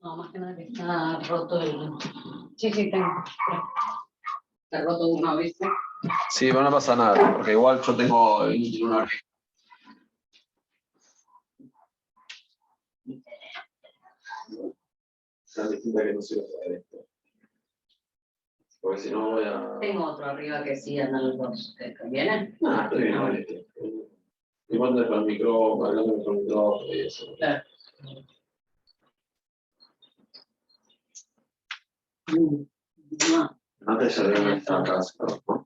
No, más que nada que está roto el... Sí, sí, tengo. Está roto uno, ¿viste? Sí, pero no pasa nada, porque igual yo tengo una oreja. Tan distinta que no se va a traer esto. Porque si no voy a... Tengo otro arriba que sí andan los dos. ¿Viene? No, estoy bien con este. Igual con el micrófono, hablando con el micrófono y eso. Claro. No. Antes ya deben estar acá, ¿no?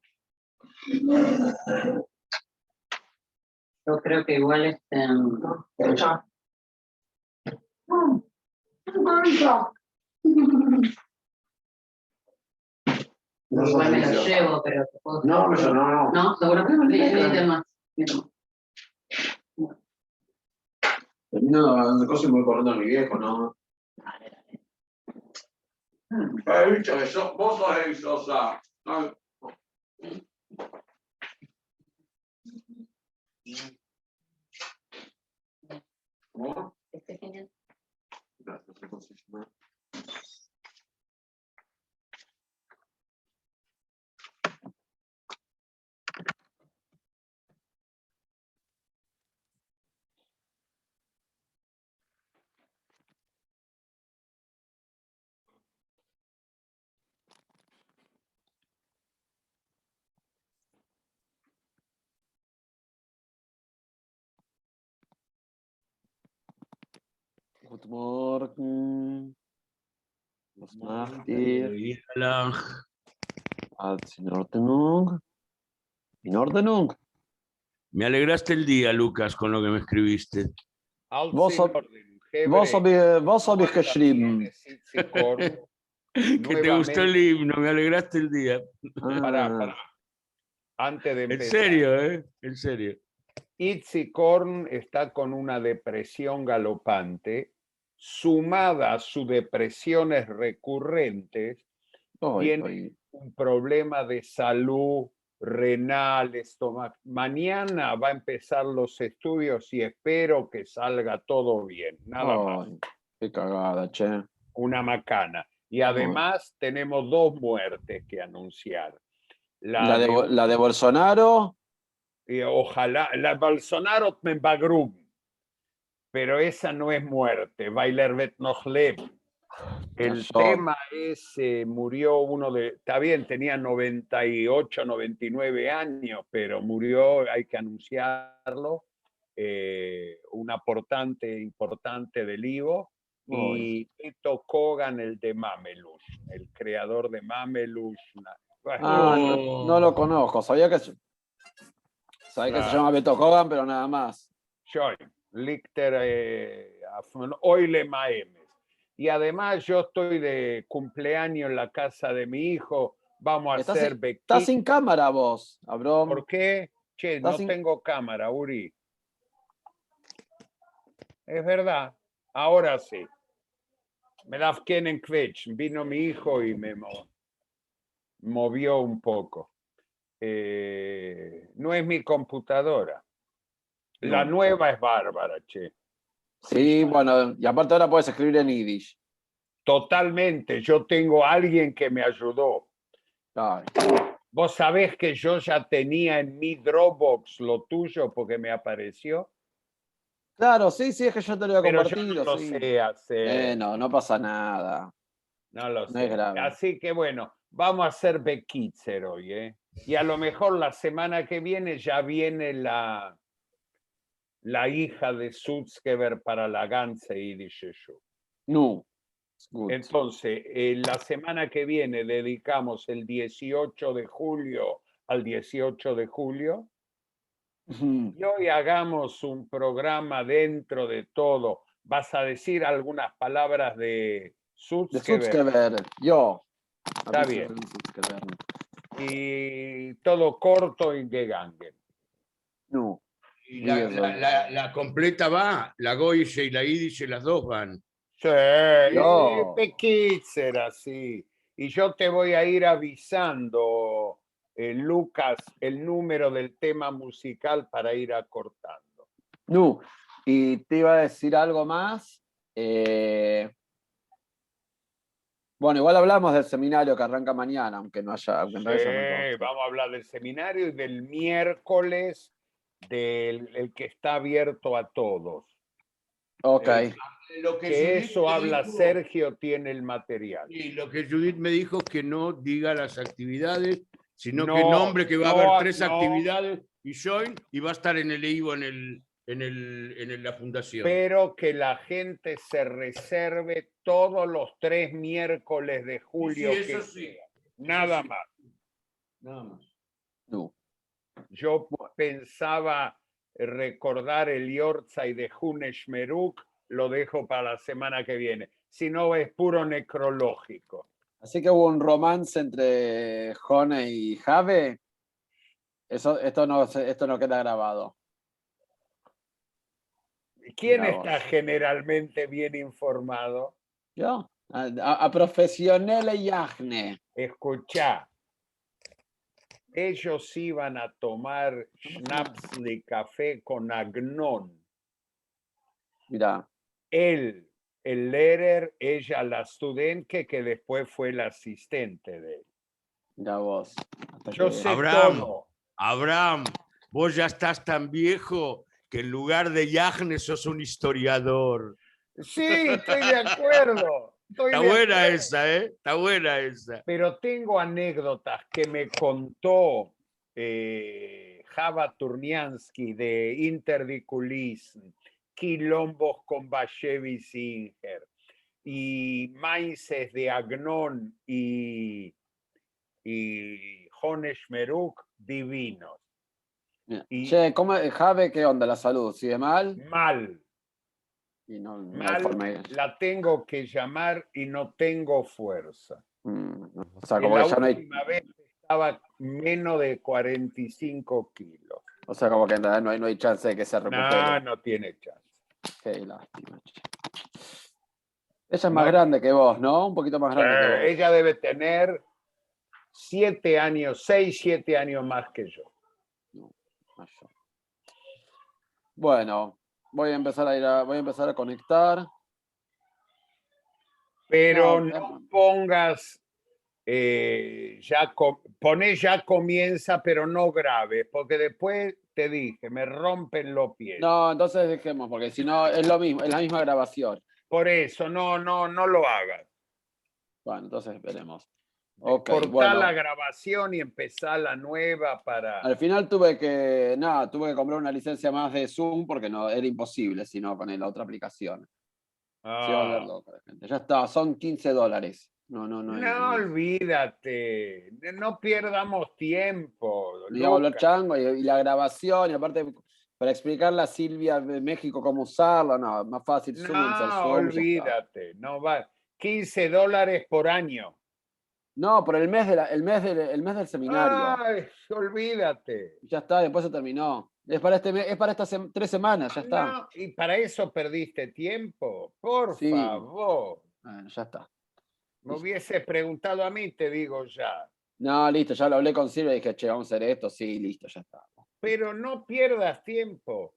Yo creo que igual igual me lo llevo, pero te puedo... No, pero no. No, seguro que no más. Termino de cosas y voy corriendo a mi viejo, ¿no? He dicho que vos sos el Sosa. ¿Cómo? Genial. Gracias, Guten Morgen. Was macht ihr? Alles in Ordnung? ¿En Ordnung? Me alegraste el día, Lucas, con lo que me escribiste. Was hab ich geschrieben? Que te gustó el himno, me alegraste el día. Pará. Antes de En empezar. serio, ¿eh? En serio. Itzy Korn está con una depresión galopante, sumada a sus depresiones recurrentes, tiene un problema de salud renal, estómago. Mañana va a empezar los estudios y espero que salga todo bien. Nada más. Qué cagada, che. Una macana. Y además tenemos 2 muertes que anunciar. La de Bolsonaro. Y ojalá, la Bolsonaro me bagrum, pero esa no es muerte, Bailer vet noch leben. El tema es, murió uno de, está bien, tenía 98, 99 años, pero murió, hay que anunciarlo, un aportante importante del Ivo, y Tito Kogan, el de Mamelush, el creador de Mamelush. No lo conozco, sabía que se llama Beto Kogan, pero nada más. Joy, Lichter, Oile Maemes. Y además yo estoy de cumpleaños en la casa de mi hijo, vamos a hacer bequí. Estás sin cámara vos, Abrón. ¿Por qué? Che, no tengo cámara, Uri. Es verdad, ahora sí. Me da en Kvech, vino mi hijo y me movió un poco. No es mi computadora. La nueva es bárbara, che. Sí, bueno, y aparte ahora puedes escribir en Yiddish. Totalmente, yo tengo a alguien que me ayudó. Ay. Vos sabés que yo ya tenía en mi Dropbox lo tuyo porque me apareció. Claro, sí, es que yo te lo había compartido. Pero yo no lo sé hacer. No pasa nada. No lo sé. No es grave. Así que bueno, vamos a hacer Bekitzer hoy, ¿eh? Y a lo mejor la semana que viene ya viene la hija de Sutzkever para la Ganze Yiddish Show. No. Entonces, la semana que viene dedicamos el 18 de julio al 18 de julio. Y hoy hagamos un programa dentro de todo. Vas a decir algunas palabras de Sutzkever. Yo. Está bien. Y todo corto y gegangen. No. Y la completa va, la Goyce y la Yiddish, las dos van. Sí, Pequítzera, sí. Y yo te voy a ir avisando, Lucas, el número del tema musical para ir acortando. No. Y te iba a decir algo más. Bueno, igual hablamos del seminario que arranca mañana, aunque no haya, aunque en realidad ya me consta. Vamos a hablar del seminario y del miércoles, el que está abierto a todos. Ok. Lo que Que Judith eso me habla dijo- Sergio, tiene el material. Y lo que Judith me dijo es que no diga las actividades, sino que No, nombre que va a no, haber 3 no. actividades y join y va a estar en el EIVO la fundación. Pero que la gente se reserve todos los 3 miércoles de julio. Sí, eso que sí. sea. Nada sí. más. Nada más. No. Yo pensaba recordar el Yortzai de Huneshmeruk, lo dejo para la semana que viene. Si no, es puro necrológico. Así que hubo un romance entre Jone y Jave. Esto no queda grabado. ¿Quién Mirá está vos. generalmente bien informado? Yo, a profesionales y Agne. Escuchá, ellos iban a tomar schnapps de café con Agnon. Mirá, Él, el Lehrer, ella, la studente, que después fue la asistente de él. mirá vos. Hasta Yo que- sé Abraham. todo. Abraham, vos ya estás tan viejo que en lugar de Yahne sos un historiador. Sí, estoy de acuerdo. Está buena esa, ¿eh? Está buena esa. Pero tengo anécdotas que me contó Java Turniansky de Interdiculism, quilombos con Bashevi Singer y maíces de Agnon y Jonesh Meruk divinos. Mira. Y- Che, Jave, ¿qué onda la salud? ¿Sigue mal? Mal, Y no hay mal, forma de- la tengo que llamar y no tengo fuerza. O sea, Y como la que ya no hay. última vez estaba menos de 45 kilos. O sea, como que en realidad no hay chance de que se No, recupere. no tiene chance. Qué lástima, che. Ella es No. más grande que vos, ¿no? Un poquito más grande que vos. Ella debe tener 7 años, 6, 7 años más que yo. Mayor. Bueno, voy a empezar a conectar. Pero No, no pongas, poné ya comienza, pero no grave, porque después te dije, me rompen los pies. No, entonces dejemos, porque si no es lo mismo, es la misma grabación. Por eso, no lo hagas. Bueno, entonces veremos. Ok, Cortá bueno. la grabación y empezá la nueva para... Al final tuve que comprar una licencia más de Zoom porque no era imposible, sino con la otra aplicación. Se va a volver loca la gente. Ya está, son $15. No No olvídate, no pierdamos tiempo. me iba a volver Lucas. chango y la grabación, y aparte para explicarle a Silvia de México cómo usarlo, no, más fácil Zoom, el No, Zoom, ya está. olvídate, no va. $15 por año. No, por el mes el mes del seminario. Ay, olvídate. Ya está, después se terminó. Es para estas 3 semanas, ya está. No, y para eso perdiste tiempo. Por Sí. favor. Bueno, ya está. Me hubieses preguntado a mí, te digo ya. No, listo, ya lo hablé con Silvia y dije, che, vamos a hacer esto, sí, listo, ya está. Pero no pierdas tiempo.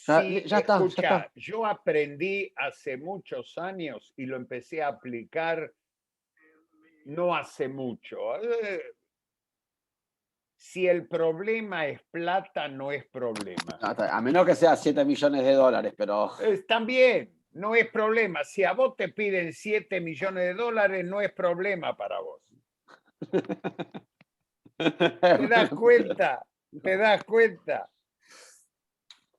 Ya- Sí, ya está, ya escucha, está. yo aprendí hace muchos años y lo empecé a aplicar no hace mucho. Si el problema es plata, no es problema. No, a menos que sea $7 millones, pero. También, no es problema. Si a vos te piden $7 millones, no es problema para vos. ¿Te das cuenta? ¿Te das cuenta?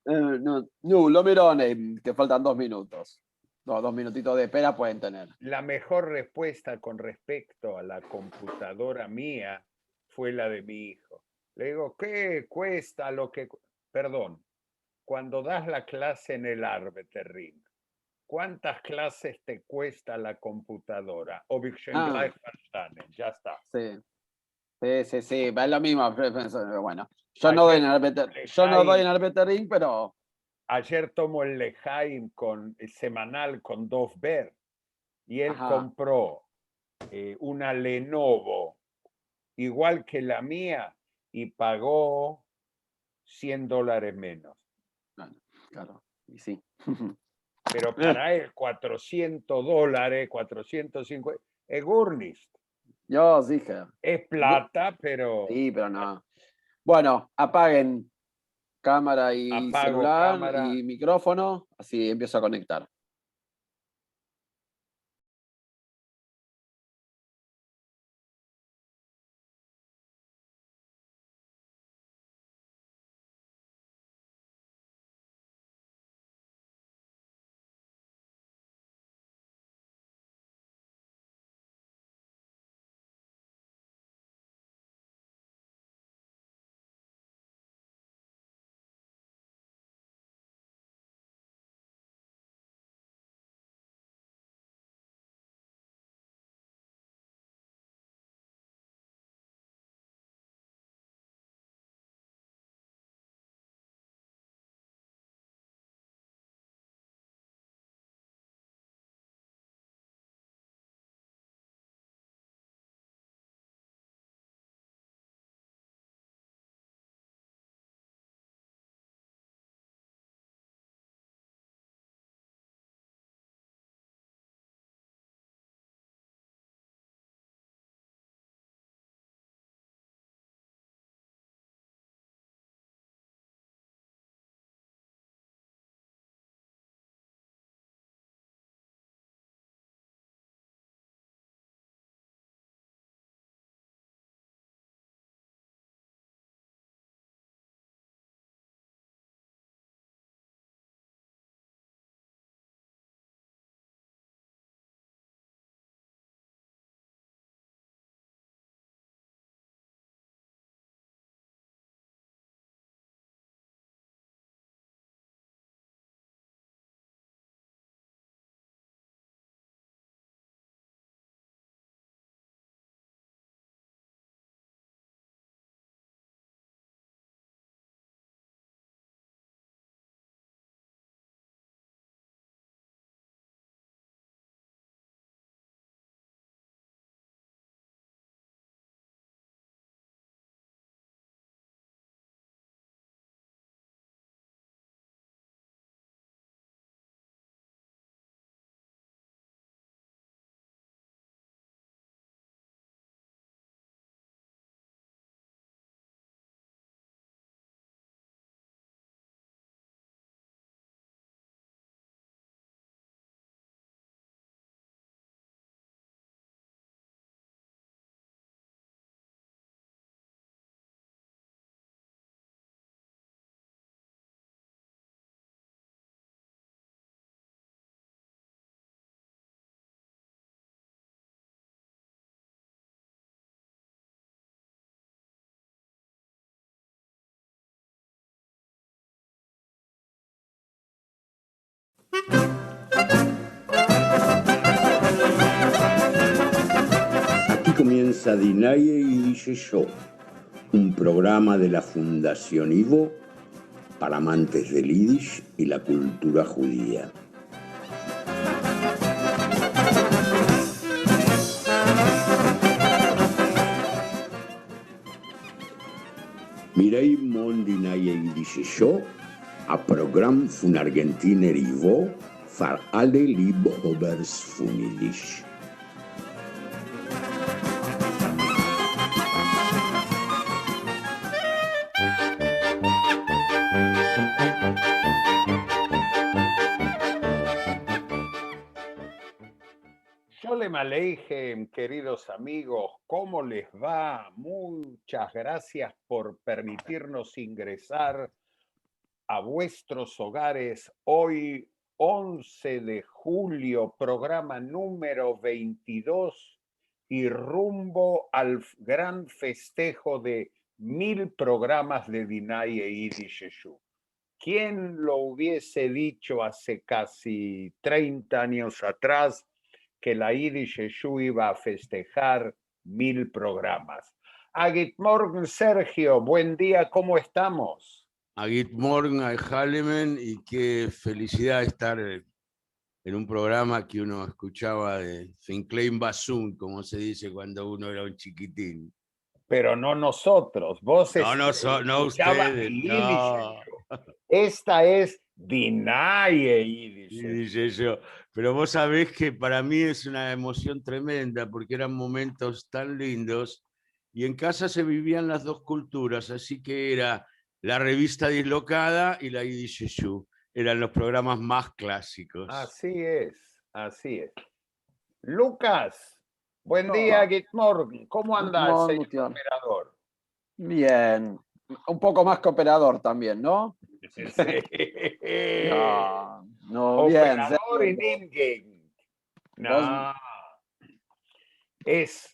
No, lo Mirone, que faltan 2 minutos. No, 2 minutitos de espera pueden tener. La mejor respuesta con respecto a la computadora mía fue la de mi hijo. Le digo, ¿qué cuesta lo que... Perdón, cuando das la clase en el Arbeiterring, ¿cuántas clases te cuesta la computadora? Ya está. Sí. Sí, es lo mismo. Bueno, yo no doy en el Arbeiterring, pero. Ayer tomo el Lejaim semanal con Dov Ber y él Ajá. compró una Lenovo igual que la mía y pagó $100 menos. Bueno, claro, y sí. Pero para él $400, 450, Gurnist. Yo dije. Es plata, pero Sí, pero no. Bueno, apaguen cámara y Apago celular cámara. y micrófono, así empiezo a conectar. Aquí comienza Dinaye y Dice Yo, un programa de la Fundación Ivo para amantes del Yiddish y la cultura judía. Mirei mon Dinaye y Dice Yo, a Programm von Argentiner Ivo für alle Liebhabers von Yiddish. Sholem Aleichem, queridos amigos, ¿cómo les va? Muchas gracias por permitirnos ingresar a vuestros hogares hoy, 11 de julio, programa número 22 y rumbo al gran festejo de 1000 programas de Dinaye Yiddish Yeshu. ¿Quién lo hubiese dicho hace casi 30 años atrás que la Yiddish Yeshu iba a festejar 1000 programas? Agit Morgen, Sergio, buen día, ¿cómo estamos? Agit Morgen, Halemen, y qué felicidad estar en un programa que uno escuchaba de Finklein Basún, como se dice cuando uno era un chiquitín. Pero no nosotros, vos No escuchabas ustedes, Yiddish no. Yeshu. Esta es Dinaye Y Yiddish. dice yo, pero vos sabés que para mí es una emoción tremenda porque eran momentos tan lindos y en casa se vivían las dos culturas, así que era la revista Dislocada y la Yiddish Yeshu. Eran los programas más clásicos. Así es, así es. Lucas, buen No. día, good morning. ¿Cómo Good anda el morning, señor Tian. operador? Bien. Un poco más que operador también, ¿no? Sí. No, bien. Operador en serio. in-game. Vos- No. Es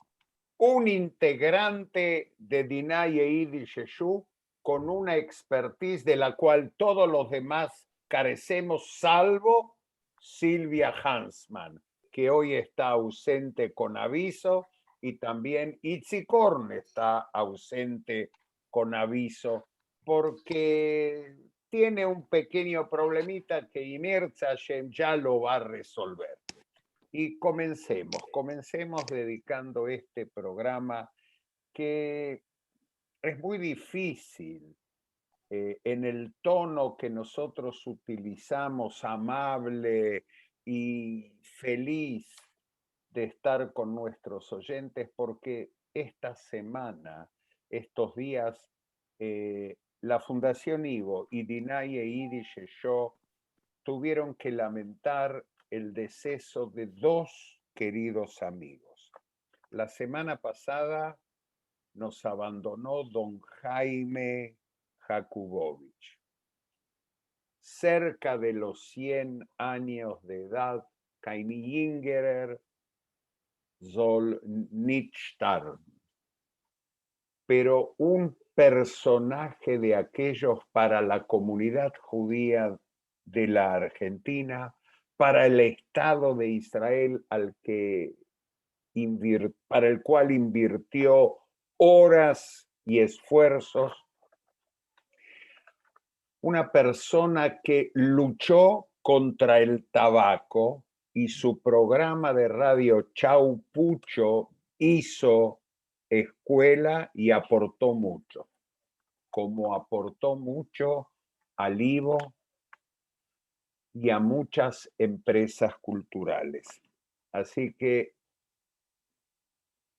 un integrante de Dinaye Yiddish Yeshu con una expertise de la cual todos los demás carecemos, salvo Silvia Hansman, que hoy está ausente con aviso, y también Itzik Horn está ausente con aviso, porque tiene un pequeño problemita que Inerza Hashem ya lo va a resolver. Y comencemos dedicando este programa que es muy difícil en el tono que nosotros utilizamos, amable y feliz de estar con nuestros oyentes, porque esta semana, estos días, la Fundación Ivo y Dinaye Yiddish Yeshu tuvieron que lamentar el deceso de dos queridos amigos. La semana pasada nos abandonó don Jaime Jakubowicz. Cerca de los 100 años de edad, Kaini Jingerer soll nicht sterben. Pero un personaje de aquellos para la comunidad judía de la Argentina, para el Estado de Israel para el cual invirtió horas y esfuerzos, una persona que luchó contra el tabaco y su programa de radio Chau Pucho hizo escuela y aportó mucho, como aportó mucho al Ivo y a muchas empresas culturales. Así que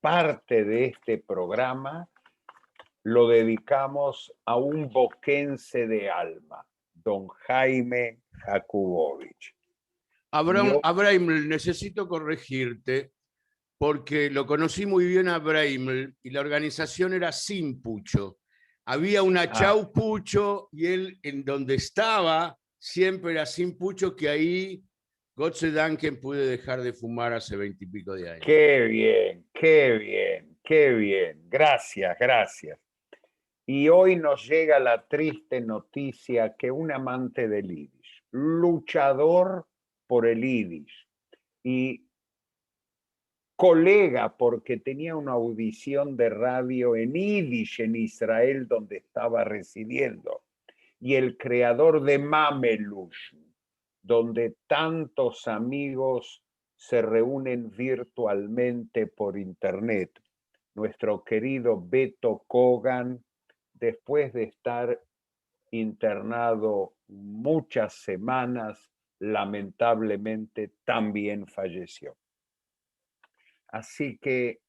parte de este programa lo dedicamos a un boquense de alma, don Jaime Jakubowicz. Abraim, necesito corregirte porque lo conocí muy bien a Abraim y la organización era sin Pucho. Había una Chau Pucho y él en donde estaba siempre era sin Pucho, que ahí Gott sei Dank pude dejar de fumar hace 20 y pico de años. Qué bien, qué bien, qué bien. Gracias, gracias. Y hoy nos llega la triste noticia que un amante del Yiddish, luchador por el Yiddish y colega porque tenía una audición de radio en Yiddish en Israel donde estaba residiendo, y el creador de Mamelush, donde tantos amigos se reúnen virtualmente por internet. Nuestro querido Beto Kogan, después de estar internado muchas semanas, lamentablemente también falleció. Así que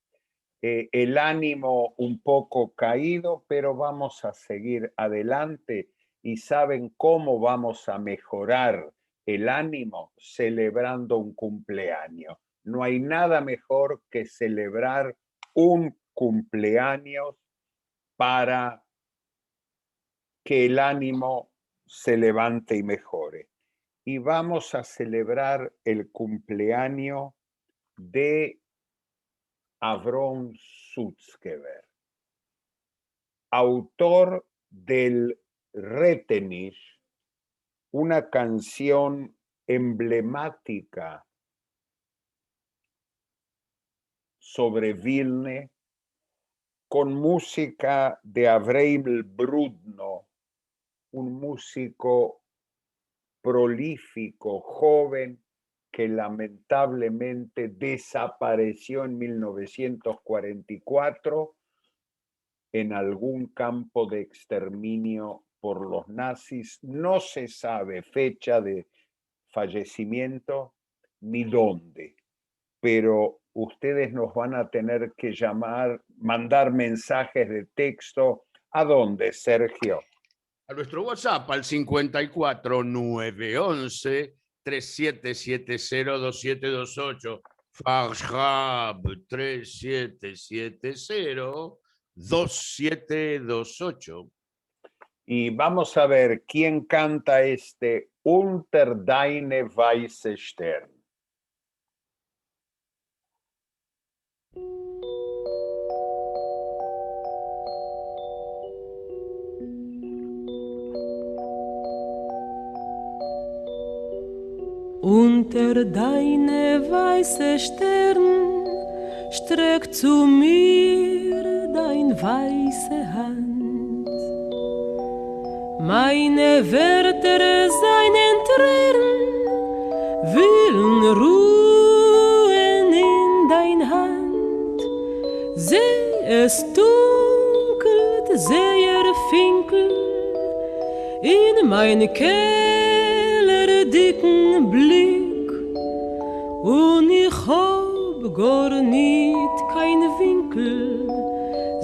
el ánimo un poco caído, pero vamos a seguir adelante. ¿Y saben cómo vamos a mejorar el ánimo? Celebrando un cumpleaños. No hay nada mejor que celebrar un cumpleaños para que el ánimo se levante y mejore. Y vamos a celebrar el cumpleaños de Avrom Sutzkever, autor del Retenish, una canción emblemática sobre Vilne, con música de Avreim Brudno, un músico prolífico, joven, que lamentablemente desapareció en 1944 en algún campo de exterminio por los nazis. No se sabe fecha de fallecimiento ni dónde, pero ustedes nos van a tener que llamar, mandar mensajes de texto. ¿A dónde, Sergio? A nuestro WhatsApp al 54 911 3770 2728. Farhab 3770 2728. Y vamos a ver quién canta este Unter deine weiße Stern. Unter deine weiße Stern streck zu mir dein weiße Hand. Meine Wörter seinen Tränen willen ruhen in dein Hand. Seh es dunkelt, sehr finkel in mein dicken Blick und ich hab gar nicht kein Winkel,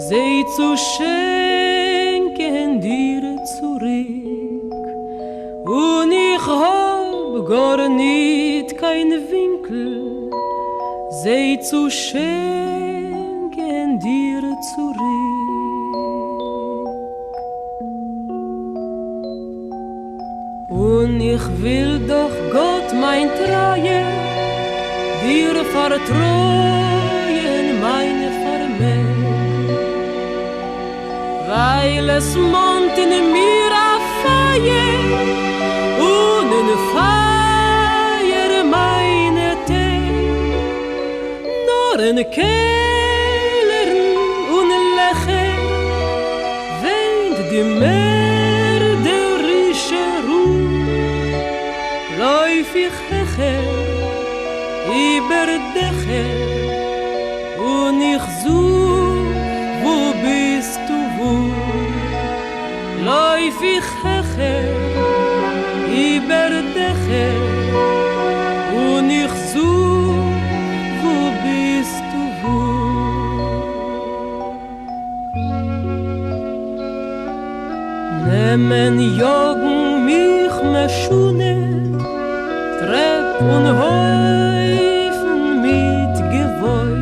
sie zu schenken dir zurück. Und ich hab gar nicht kein Winkel, sie zu schenken dir zurück. Und ich will doch Gott mein Treue dir vertrauen, meine Vermähl, weil es mont in mir a Feier und in Feier meine Tee, nur in Kehlern und Lecher weint die mörderische Ruhe. Läuf ich hecher über Dächer und ich such, wo bist du wohl? Läuf ich hecher über Dächer und ich such, wo bist du wohl? Nehmen Jogen mich Maschune, Trepp und Häufen mit Gewäu.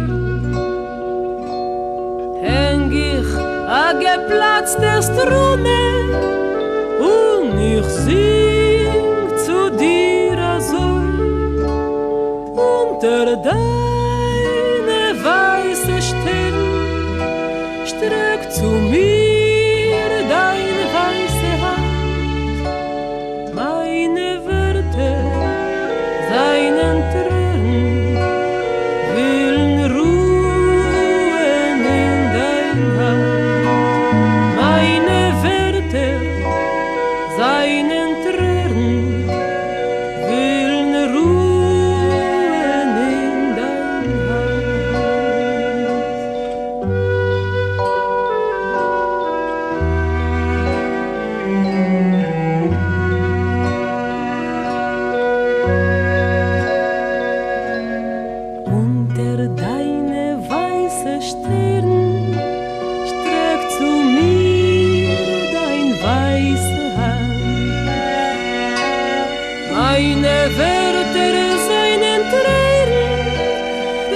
Häng ich a geplatzte Strune und ich sing zu dir so. Unter deine weiße Stirn streck zu mir dein weiße Hand. Meine Wörter seinen Tränen willen ruhen in dein Hand. Meine Wörter seinen Tränen willen ruhen in dein Unter deine weiße Stirn streck zu mir dein weiße Hand. Meine Wörter seinen Tränen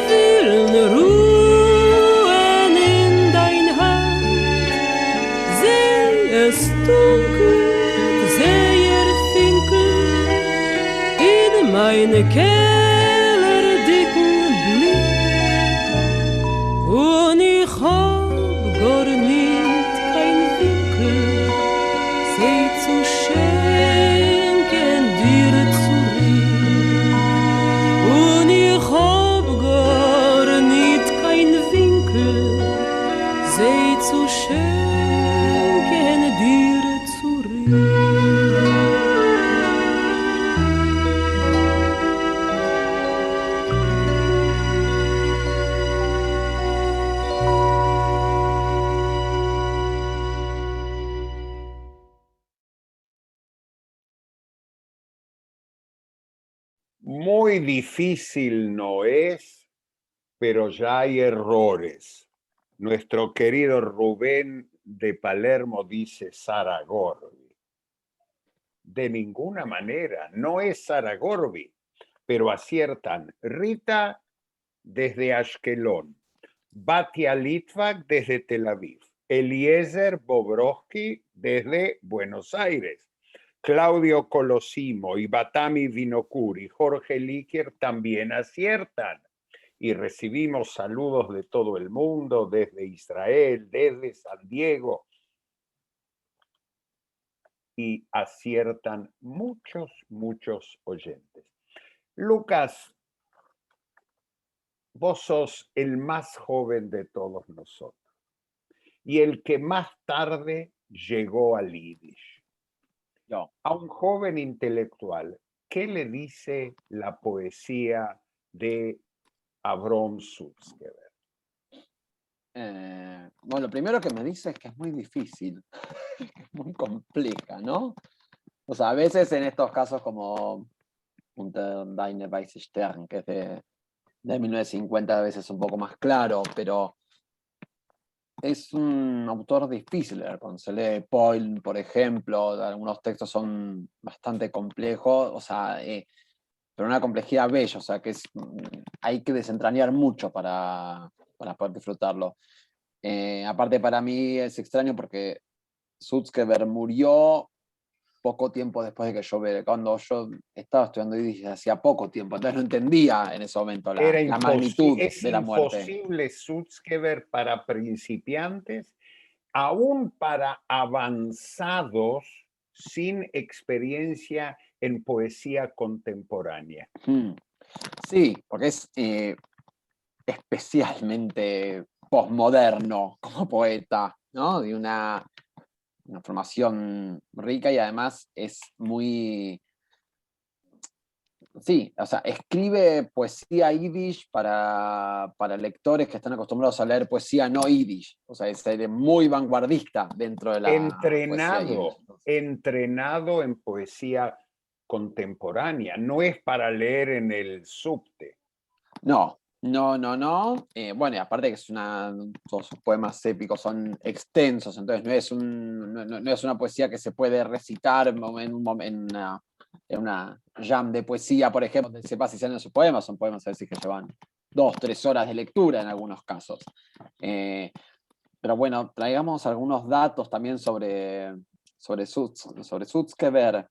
willen ruhen in dein Hand. Seh es dunkel, sehr finkel in meine dicken Blick. Und ich hab gar nicht kein Winkel, sie zu schenken dir zurück. Und ich hab gar nicht kein Winkel, sie zu schenken dir zurück. Muy difícil no es, pero ya hay errores. Nuestro querido Rubén de Palermo dice Sara Gorbi. De ninguna manera, no es Sara Gorbi, pero aciertan Rita desde Ashkelon, Batia Litvak desde Tel Aviv, Eliezer Bobrovsky desde Buenos Aires, Claudio Colosimo y Batami Vinocuri, Jorge Liquier también aciertan. Y recibimos saludos de todo el mundo, desde Israel, desde San Diego. Y aciertan muchos oyentes. Lucas, vos sos el más joven de todos nosotros y el que más tarde llegó al Yiddish. Yo. A un joven intelectual, ¿qué le dice la poesía de Avrom Sutzkever? Bueno, lo primero que me dice es que es muy difícil, es muy compleja, ¿no? O sea, a veces en estos casos como Unter deine weiße Stern, que es de 1950, a veces un poco más claro, pero es un autor difícil de leer. Cuando se lee Poil, por ejemplo, algunos textos son bastante complejos, o sea, pero una complejidad bella, o sea, que hay que desentrañar mucho para poder disfrutarlo. Aparte, para mí es extraño porque Sutzkever murió poco tiempo después de que cuando yo estaba estudiando Yiddish hacía poco tiempo, entonces no entendía en ese momento la magnitud de la muerte. Es imposible Sutzkever para principiantes, aún para avanzados sin experiencia en poesía contemporánea. Sí, porque es especialmente posmoderno como poeta, ¿no? De una formación rica y además es muy... Sí, o sea, escribe poesía yiddish para lectores que están acostumbrados a leer poesía no yiddish. O sea, es muy vanguardista dentro de la poesía yiddish. Entrenado en poesía contemporánea, no es para leer en el subte. No. Bueno, y aparte que todos sus poemas épicos son extensos, entonces no es una poesía que se puede recitar en una jam de poesía, por ejemplo, donde se pasa y salen sus poemas, son poemas a veces que llevan 2-3 horas de lectura en algunos casos. Pero bueno, traigamos algunos datos también sobre Sutzkever,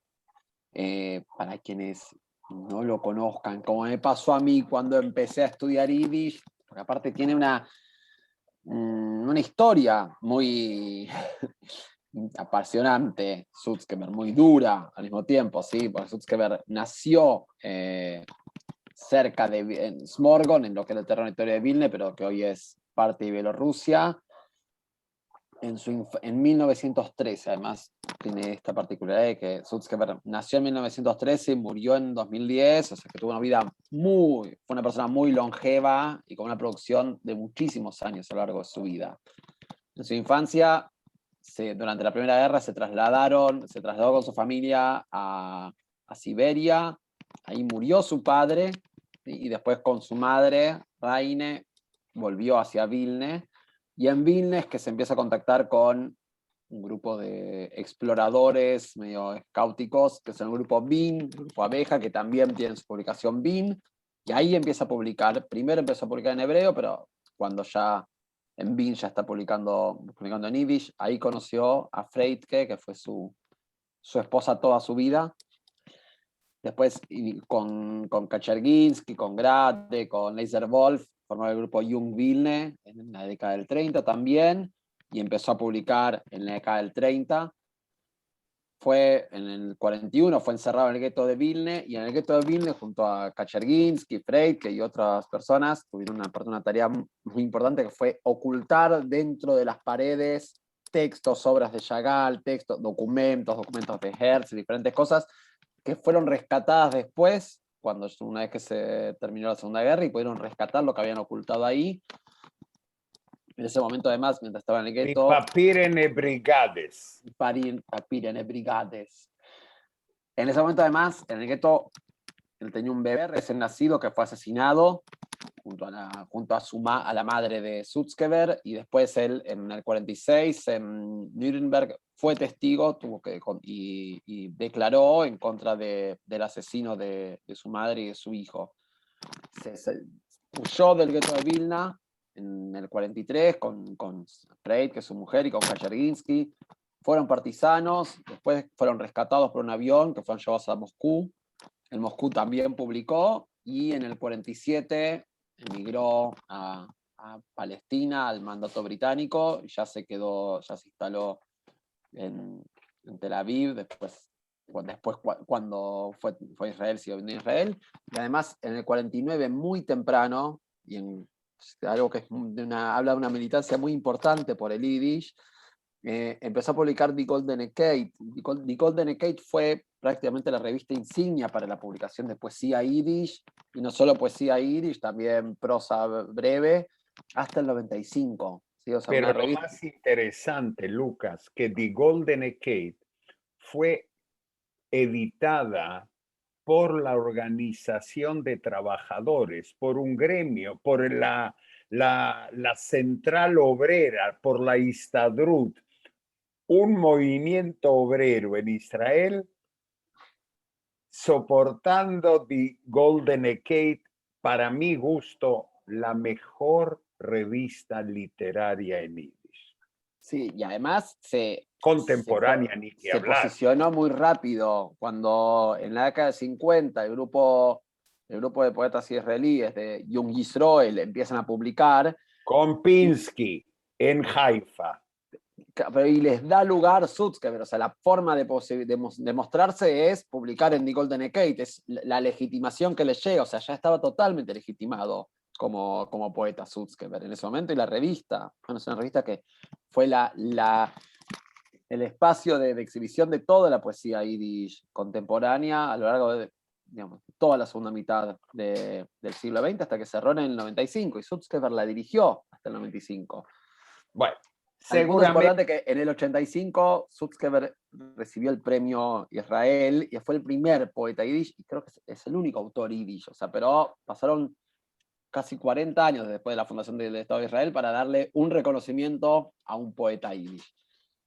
para quienes no lo conozcan, como me pasó a mí cuando empecé a estudiar Yiddish, porque aparte tiene una historia muy apasionante, Sutzkever, muy dura al mismo tiempo, ¿sí? Porque Sutzkever nació cerca de Smorgon, en lo que era el territorio de Vilna, pero que hoy es parte de Bielorrusia, en 1913, además tiene esta particularidad de que Sutzkever nació en 1913 y murió en 2010, o sea que tuvo una vida fue una persona muy longeva y con una producción de muchísimos años a lo largo de su vida. En su infancia, durante la Primera Guerra se trasladó con su familia a Siberia, ahí murió su padre, y después con su madre, Raine, volvió hacia Vilna. Y en Vilna es que se empieza a contactar con un grupo de exploradores medio escáuticos, que es el grupo BIN, el grupo Abeja, que también tiene su publicación BIN, y ahí empieza a publicar. Primero empezó a publicar en hebreo, pero cuando ya en BIN ya está publicando en Yiddish, ahí conoció a Freitke, que fue su esposa toda su vida. Después con Kaczerginski, con Grade, con Leiser Wolf, formó el grupo Jung Vilna en la década del 30 también, y empezó a publicar en la década del 30. Fue en el 41, fue encerrado en el gueto de Vilna, y en el gueto de Vilna, junto a Kaczerginski, Freitke y otras personas, tuvieron una tarea muy importante, que fue ocultar dentro de las paredes textos, obras de Chagall, documentos de Herzl, diferentes cosas, que fueron rescatadas después, una vez que se terminó la Segunda Guerra, y pudieron rescatar lo que habían ocultado ahí. En ese momento, además, mientras estaba en el gueto... Papirene Brigades. Papirene Brigades. En ese momento, además, en el gueto él tenía un bebé recién nacido que fue asesinado junto a la madre de Sutzkever, y después él en el 46 en Nuremberg fue testigo y declaró en contra del asesino de su madre y de su hijo. Se huyó del gueto de Vilna en el 43 con Freit, que es su mujer, y con Kaczerginski. Fueron partisanos, después fueron rescatados por un avión que fueron llevados a Moscú. En Moscú también publicó, y en el 47 emigró a Palestina, al mandato británico, y ya se instaló en Tel Aviv, después cuando fue a Israel, siguió viviendo en Israel, y además en el 49, muy temprano, y algo que habla de una militancia muy importante por el Yiddish, empezó a publicar Die Goldene Kate. Die Goldene Kate fue prácticamente la revista insignia para la publicación de poesía yiddish, y no solo poesía yiddish, también prosa breve, hasta el 95. ¿Sí? O sea, Pero una lo revista... más interesante, Lucas, que Die Goldene Kate fue editada por la organización de trabajadores, por un gremio, por la central obrera, por la Histadrut, un movimiento obrero en Israel soportando Die Goldene Kate, para mi gusto, la mejor revista literaria en yiddish. Sí, y además Contemporánea, ni que se hablar. posicionó muy rápido cuando en la década de 50 el grupo de poetas israelíes de Young Yisroel empiezan a publicar. Con Pinsky en Haifa. Y les da lugar Sutzkever, o sea, la forma de mostrarse es publicar en Die Goldene Kate, es la legitimación que le llega, o sea, ya estaba totalmente legitimado como poeta Sutzkever en ese momento, y la revista, bueno, es una revista que fue el espacio de exhibición de toda la poesía yiddish contemporánea a lo largo de, digamos, toda la segunda mitad del siglo XX, hasta que cerró en el 95, y Sutzkever la dirigió hasta el 95. Bueno, seguramente. Es importante que en el 85 Sutzkever recibió el premio Israel y fue el primer poeta yiddish, y creo que es el único autor yiddish, o sea, pero pasaron casi 40 años después de la fundación del Estado de Israel para darle un reconocimiento a un poeta yiddish.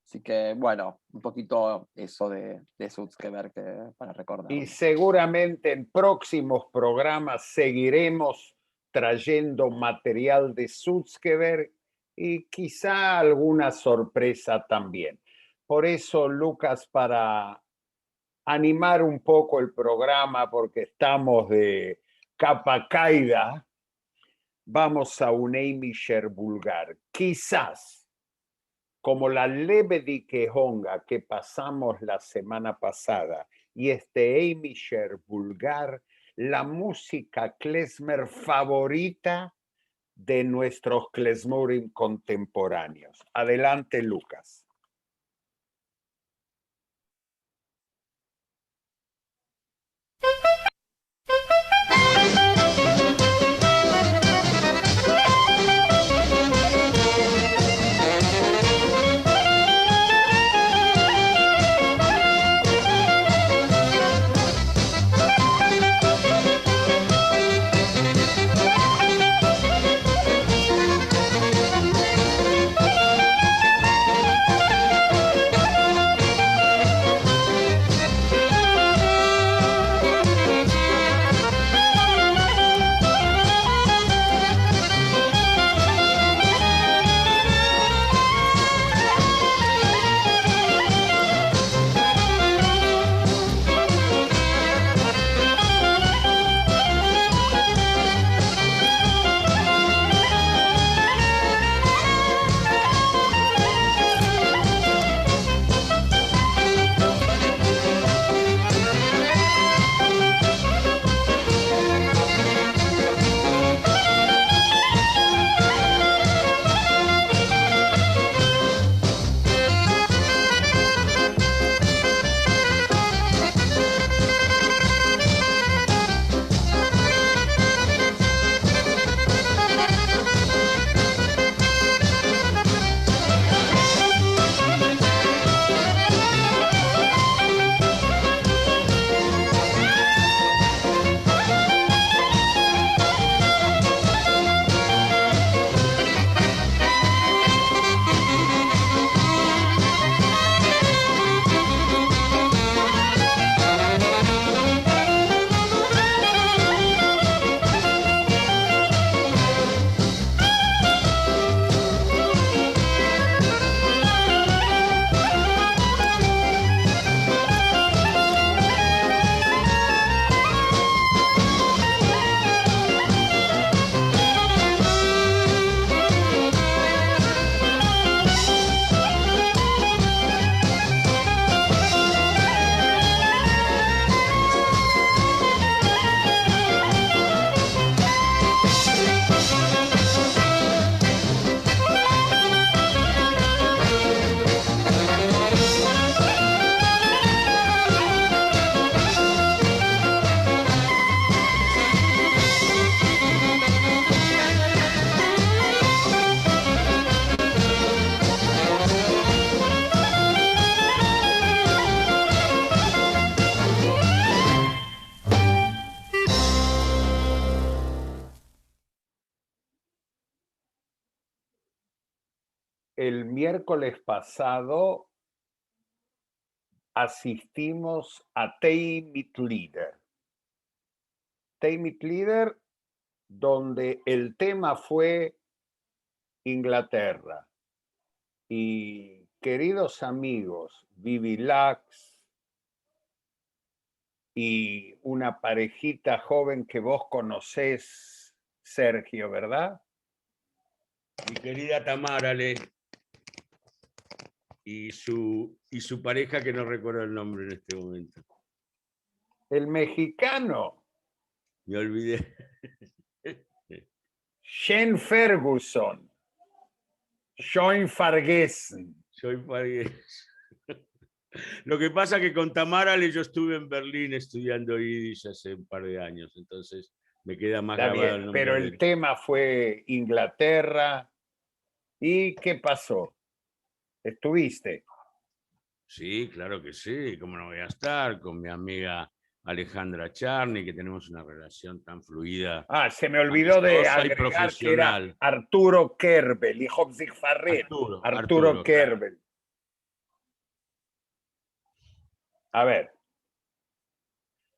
Así que, bueno, un poquito eso de Sutzkever para recordar. Y seguramente en próximos programas seguiremos trayendo material de Sutzkever y quizá alguna sorpresa también. Por eso, Lucas, para animar un poco el programa, porque estamos de capa caída, vamos a un Eimisher vulgar. Quizás, como la Lebedi Kehonga que pasamos la semana pasada, y este Eimisher vulgar, la música klezmer favorita de nuestros klezmorim contemporáneos. Adelante, Lucas. el miércoles pasado asistimos a Tei Mitglieder. Tei Mitglieder, donde el tema fue Inglaterra. Y queridos amigos, Vivi Lax y una parejita joven que vos conocés, Sergio, ¿verdad? Mi querida Tamárale y su pareja, que no recuerdo el nombre en este momento. El mexicano, Me olvidé. Shane Ferguson, Sean Farguesen. Soy pagués. Lo que pasa que con Tamárale yo estuve en Berlín estudiando Yiddish hace un par de años, entonces me queda más Está grabado bien, el nombre pero de el él. tema fue Inglaterra. ¿Y qué pasó? ¿Estuviste? Sí, claro que sí, cómo no voy a estar con mi amiga Alejandra Charny, que tenemos una relación tan fluida, Ah, se me olvidó de amistosa y agregar que era profesional. Arturo Kerbel, hijo de Farret. Arturo claro. Kerbel. A ver,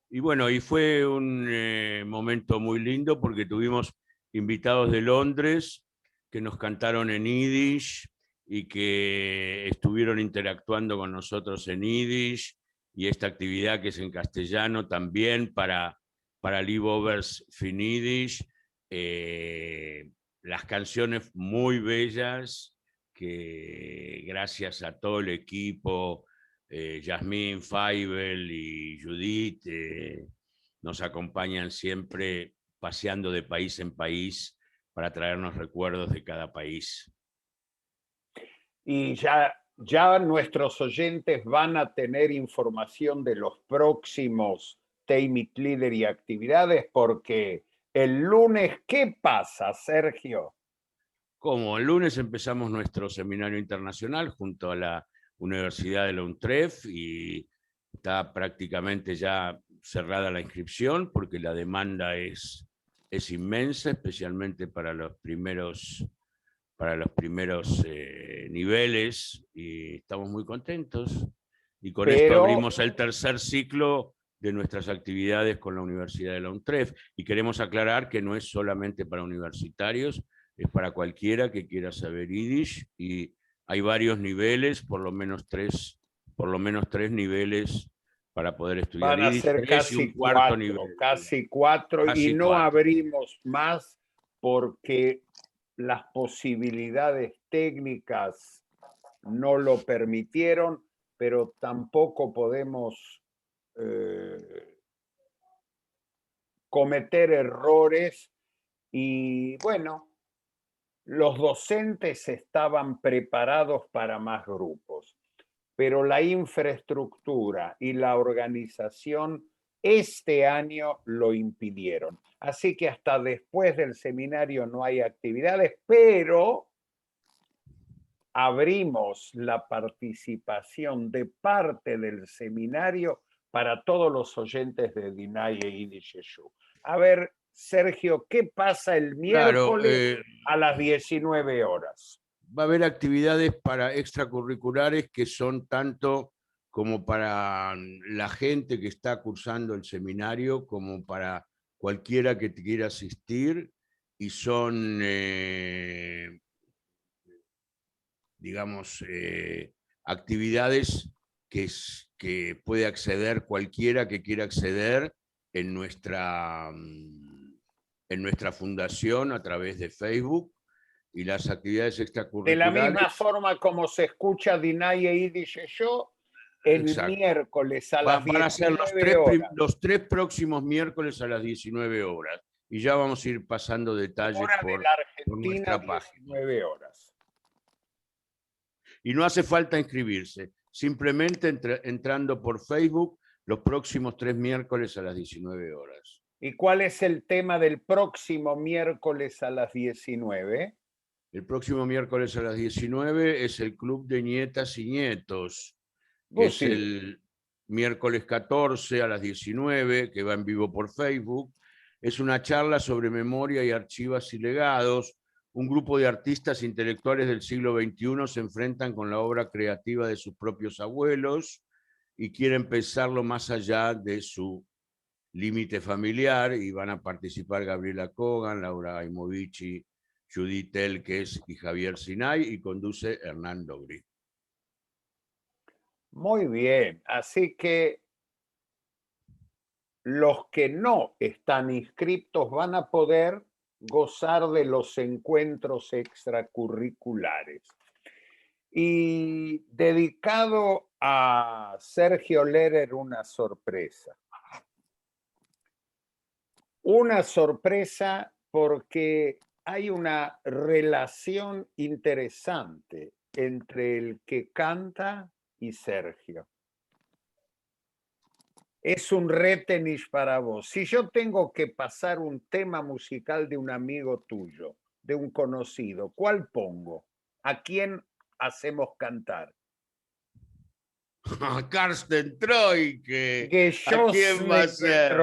Y bueno, y fue un momento muy lindo porque tuvimos invitados de Londres que nos cantaron en Yiddish y que estuvieron interactuando con nosotros en Yiddish, y esta actividad que es en castellano también para Leavovers Fin Yiddish. Las canciones muy bellas que gracias a todo el equipo, Yasmín, Faibel y Judith, nos acompañan siempre paseando de país en país para traernos recuerdos de cada país. y ya nuestros oyentes van a tener información de los próximos Teimit Leader y actividades, porque el lunes, ¿qué pasa, Sergio? Como el lunes empezamos nuestro seminario internacional junto a la Universidad de la UNTREF y está prácticamente ya cerrada la inscripción porque la demanda es inmensa, especialmente para los primeros niveles, y estamos muy contentos. Y con esto abrimos el tercer ciclo de nuestras actividades con la Universidad de la UNTREF, y queremos aclarar que no es solamente para universitarios, es para cualquiera que quiera saber Yiddish, y hay varios niveles, por lo menos tres niveles para poder estudiar Van a Yiddish, ser casi cuatro, y no abrimos más porque las posibilidades técnicas no lo permitieron, pero tampoco podemos cometer errores. Y bueno, los docentes estaban preparados para más grupos, pero la infraestructura y la organización este año lo impidieron. Así que hasta después del seminario no hay actividades, pero abrimos la participación de parte del seminario para todos los oyentes de Dinay e Yiddish Yeshu. A ver, Sergio, ¿qué pasa el miércoles a las 19 horas? Va a haber actividades extracurriculares que son tanto como para la gente que está cursando el seminario como para cualquiera que quiera asistir, y son, digamos, actividades que puede acceder cualquiera que quiera acceder en nuestra fundación a través de Facebook. Y las actividades extracurriculares, de la misma forma como se escucha Dinay e Yiddish Yeshu, el miércoles a las 19 van a ser horas. los tres próximos miércoles a las 19 horas. Y ya vamos a ir pasando detalles por nuestra página. 19 horas. Y no hace falta inscribirse, simplemente entrando por Facebook los próximos 3 miércoles a las 19 horas. ¿Y cuál es el tema del próximo miércoles a las 19? El próximo miércoles a las 19 es el Club de Nietas y Nietos, que es el miércoles 14 a las 19, que va en vivo por Facebook. Es una charla sobre memoria y archivos y legados, un grupo de artistas intelectuales del siglo XXI se enfrentan con la obra creativa de sus propios abuelos y quieren pensarlo más allá de su límite familiar, y van a participar Gabriela Kogan, Laura Aimovici, Judith Elkes y Javier Sinay, y conduce Hernán Dogri. Muy bien, así que los que no están inscritos van a poder gozar de los encuentros extracurriculares. Y dedicado a Sergio Lerer, una sorpresa. Una sorpresa porque hay una relación interesante entre el que canta y Sergio. Es un retenis para vos. Si yo tengo que pasar un tema musical de un amigo tuyo, de un conocido, ¿cuál pongo? ¿A quién hacemos cantar? A Carsten Troike. ¿A quién va a ser?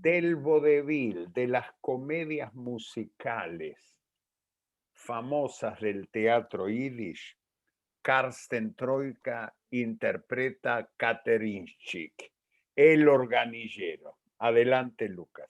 Del vodevil, de las comedias musicales famosas del teatro yiddish, Carsten Troika interpreta Katerinchik, el organillero. Adelante, Lucas.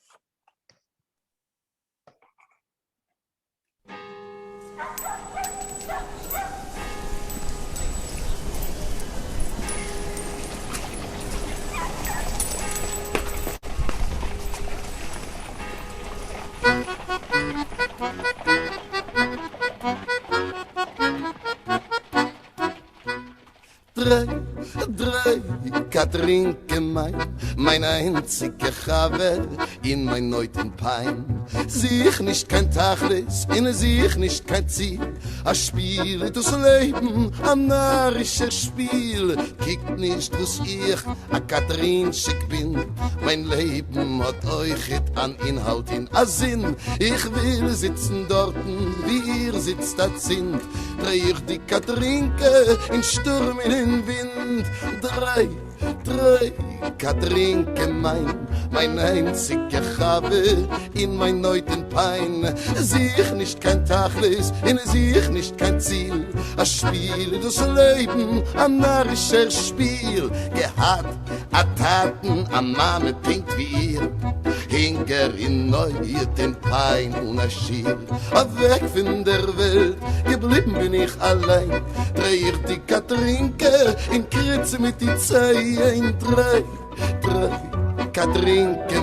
Drei, Katrinke mein einzige Chaver in mein neuten Pein. Sich nicht kein Tachlis, in sich nicht kein Ziel, a Spiel das Leben, a narrischer Spiel. Kickt nicht, was ich, a Katrinschik bin, mein Leben hat euch an Inhalt, in a Sinn. Ich will sitzen dorten, wie ihr sitzt, das sind. Dreh ich die Katrinke in Sturm, in den Wind. Drei, Katrinke mein einziger Habe in mein neuten Pein. Sich nicht kein Tachlis, in sich nicht kein Ziel, a Spiel das Leben, a narrischer Spiel. Gehabt, a Taten, a Mame pinkt wie ihr, Hinger in neuten Pein und a Schiel. A weg von der Welt, geblieben bin ich allein. Dreh ich die Katrinke in Kritze mit die Zeien. Drei, Katrinke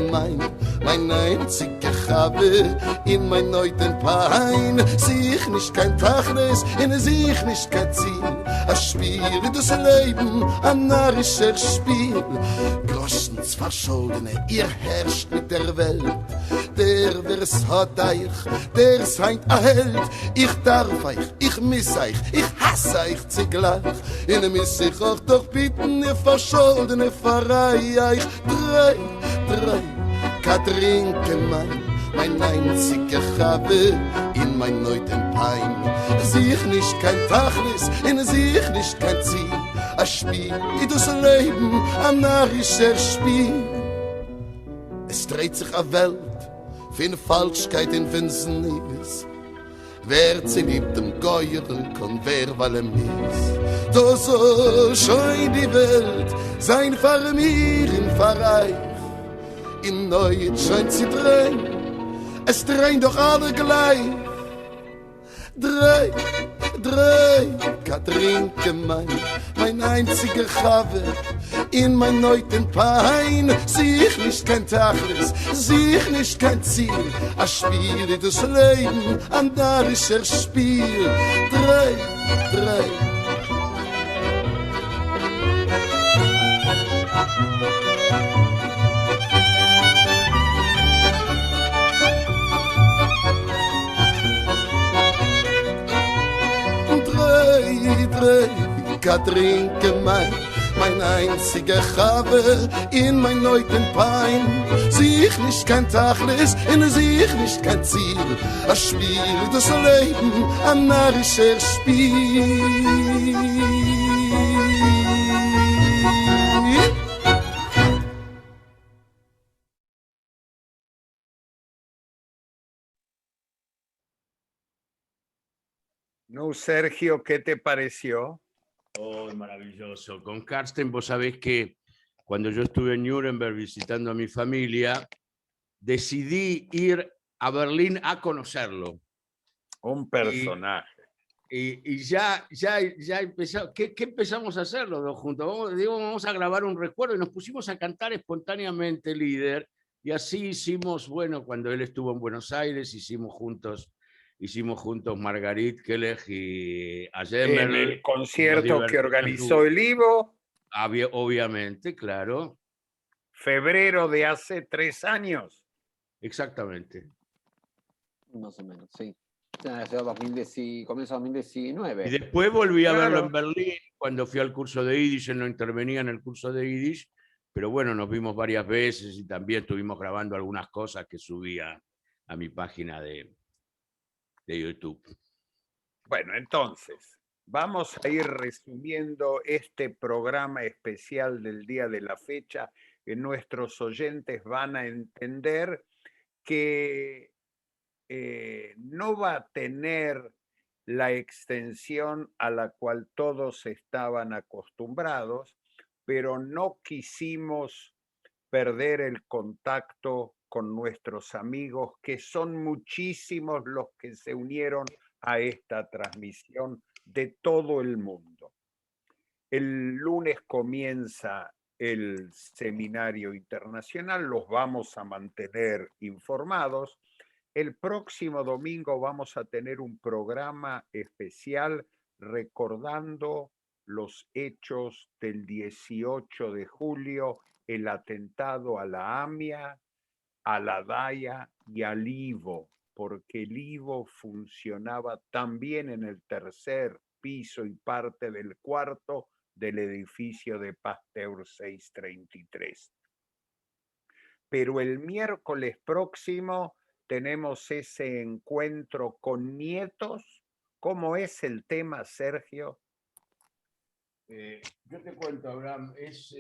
mein einziger Habe in mein neuten Pein. Sich nicht kein Tachlis, in sich nicht kein Ziel, a Spiel das Leben, a narrischer Spiel. Groschens Verschuldene, ihr herrscht mit der Welt. Der, wer's hat euch, der seid a Held. Ich darf euch, ich miss euch, ich hasse euch zugleich. In miss ich euch doch bitten, ihr Verschuldene, verreih euch. Drei, Katrinke mein einziger Habe in mein neuten Pein. Sich nicht kein Tachlis, in sich nicht kein Ziel, a Spiel, das Leben, a narrischer Spiel. Es dreht sich a Welt, für Falschkeit in Finsternis. Wer sie liebt dem Geuer kann, wer weil mies. Da so scheint die Welt, sein Fahr mir in Verreich. In Neuen scheint sie drehen, es drehen doch alle gleich. Drei, Katrinke mein einziger Habe in mein neuten Pein. Sich nicht kein Tachlis, sich nicht kein Ziel, a Spiel das Leben, ein narrischer Spiel. Drei. Katrinke mein einziger Habe in mein neuten Pein. Sich nicht kein Tachlis, in sich nicht kein Ziel, a Spiel das Leben, ein narrischer Spiel. No, Sergio, ¿qué te pareció? Oh, maravilloso. Con Karsten, vos sabés que cuando yo estuve en Nuremberg visitando a mi familia, decidí ir a Berlín a conocerlo. Un personaje. Y ya empezamos. ¿Qué empezamos a hacer los dos juntos? Vamos a grabar un recuerdo y nos pusimos a cantar espontáneamente Líder. Y así hicimos, bueno, cuando él estuvo en Buenos Aires, hicimos juntos Margarit Keller y Ayemer. En el concierto que organizó el Ivo. Obviamente, claro. Febrero de hace 3 años. Exactamente. Más o menos, sí. Comienzo de 2019. Y después volví a verlo Claro. en Berlín, cuando fui al curso de Yiddish. Él no intervenía en el curso de Yiddish, pero bueno, nos vimos varias veces y también estuvimos grabando algunas cosas que subía a mi página de YouTube. Bueno, entonces, vamos a ir resumiendo este programa especial del día de la fecha, que nuestros oyentes van a entender que no va a tener la extensión a la cual todos estaban acostumbrados, pero no quisimos perder el contacto con nuestros amigos, que son muchísimos los que se unieron a esta transmisión de todo el mundo. El lunes comienza el seminario internacional, los vamos a mantener informados. El próximo domingo vamos a tener un programa especial recordando los hechos del 18 de julio, el atentado a la AMIA, a la DAIA y al IVO, porque el IVO funcionaba también en el 3er piso y parte del 4º del edificio de Pasteur 633. Pero el miércoles próximo tenemos ese encuentro con nietos. ¿Cómo es el tema, Sergio? Yo te cuento, Abraham, es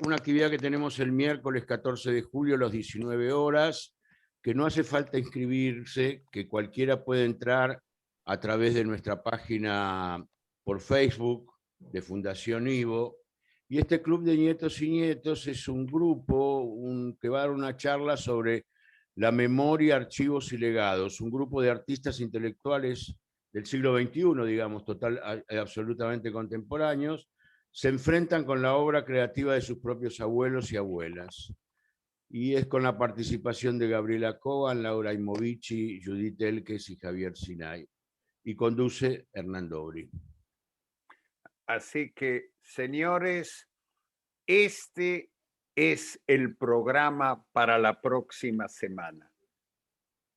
una actividad que tenemos el miércoles 14 de julio a las 19 horas, que no hace falta inscribirse, que cualquiera puede entrar a través de nuestra página por Facebook de Fundación Ivo. Y este Club de Nietos y Nietos es un grupo que va a dar una charla sobre la memoria, archivos y legados, un grupo de artistas intelectuales del siglo XXI, digamos, absolutamente contemporáneos, se enfrentan con la obra creativa de sus propios abuelos y abuelas. Y es con la participación de Gabriela Cogan, Laura Imovici, Judith Elkes y Javier Sinay. Y conduce Hernán Dobri. Así que, señores, este es el programa para la próxima semana.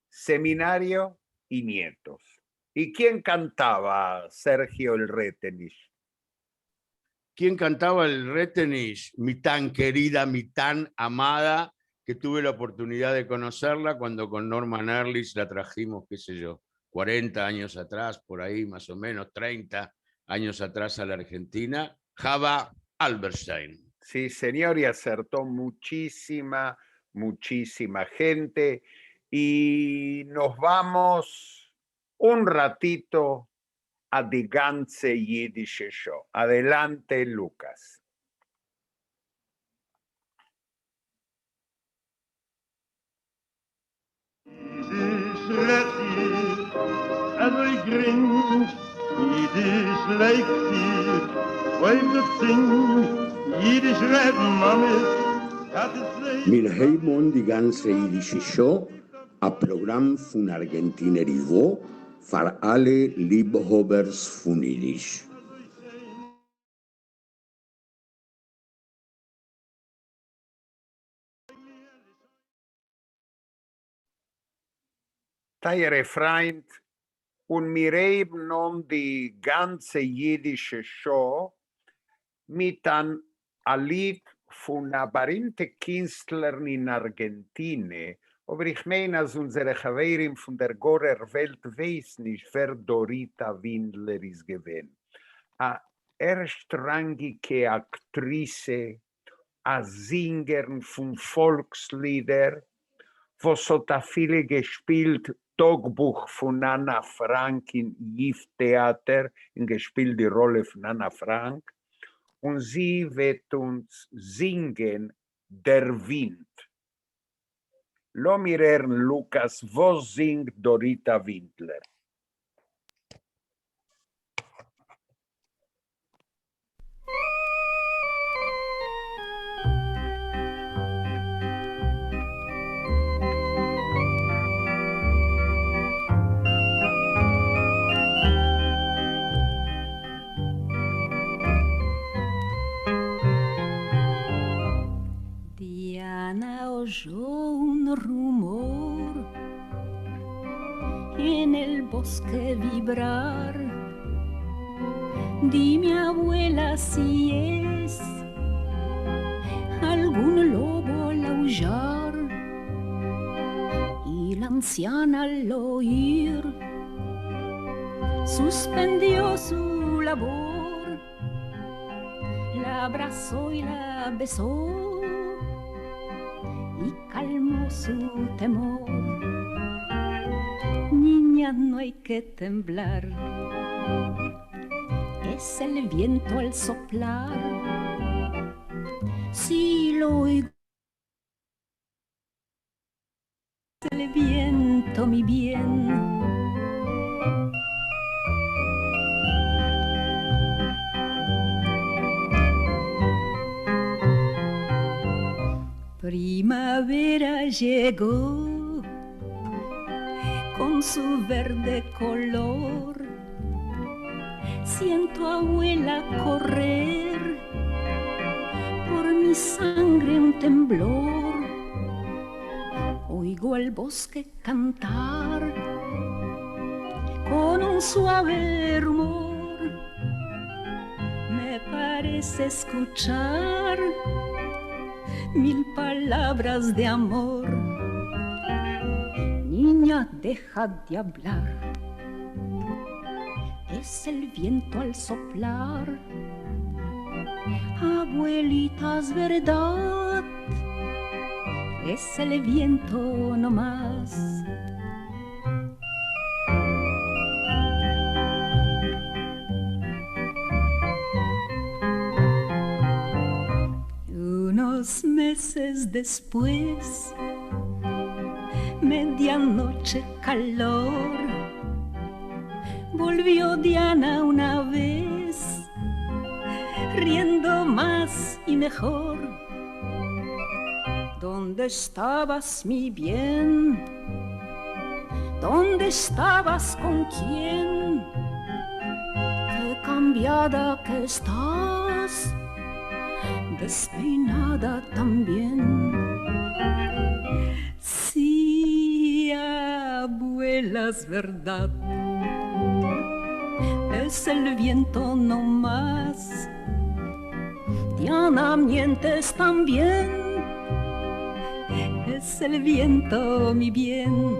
Seminario y nietos. ¿Y quién cantaba, Sergio el Retenich? ¿Quién cantaba el Retenich? Mi tan querida, mi tan amada, que tuve la oportunidad de conocerla cuando con Norman Ehrlich la trajimos, qué sé yo, 40 años atrás, por ahí más o menos, 30 años atrás a la Argentina, Java Alberstein. Sí, señor, y acertó muchísima gente. Y nos vamos un ratito a Die ganze Jiddische Show. Adelante, Lucas. Mir heimon die ganze Jiddische Show, a Programm von Argentiner Ivo, für alle Liebhabers von Jiddisch. Teiere Freund, und mir eben nun die ganze Jiddische Show mit an Lied von einer berühmten Künstlerin in Argentinien. Aber ich meine, als unsere Chaverin von der Gorer Welt weiß nicht, wer Dorita Windler ist gewesen. A erstrangige Aktrice, a Sängerin von Volkslieder, was hat viele gespielt Tagebuch von Anna Frank im Jiv-Theater, gespielt die Rolle von Anna Frank. Und sie wird uns singen Der Wind. Lass mir hören, Lukas, was singt Dorita Windler? Diana oyó un rumor en el bosque vibrar. Dime, abuela, si es algún lobo al aullar. Y la anciana al oír suspendió su labor, la abrazó y la besó y calmó su temor. Niña, no hay que temblar, es el viento al soplar. Si lo oigo, es el viento, mi bien. Primavera llegó con su verde color. Siento, abuela, correr por mi sangre un temblor. Oigo al bosque cantar con un suave rumor. Me parece escuchar 1000 palabras de amor. Niña, deja de hablar, es el viento al soplar. Abuelita, es verdad, es el viento nomás. Unos meses después, medianoche, calor, volvió Diana una vez, riendo más y mejor. ¿Dónde estabas, mi bien? ¿Dónde estabas, con quién? Qué cambiada que estás, despeinada también. Sí, abuela, es verdad, es el viento no más. Diana, mientes también, es el viento, mi bien.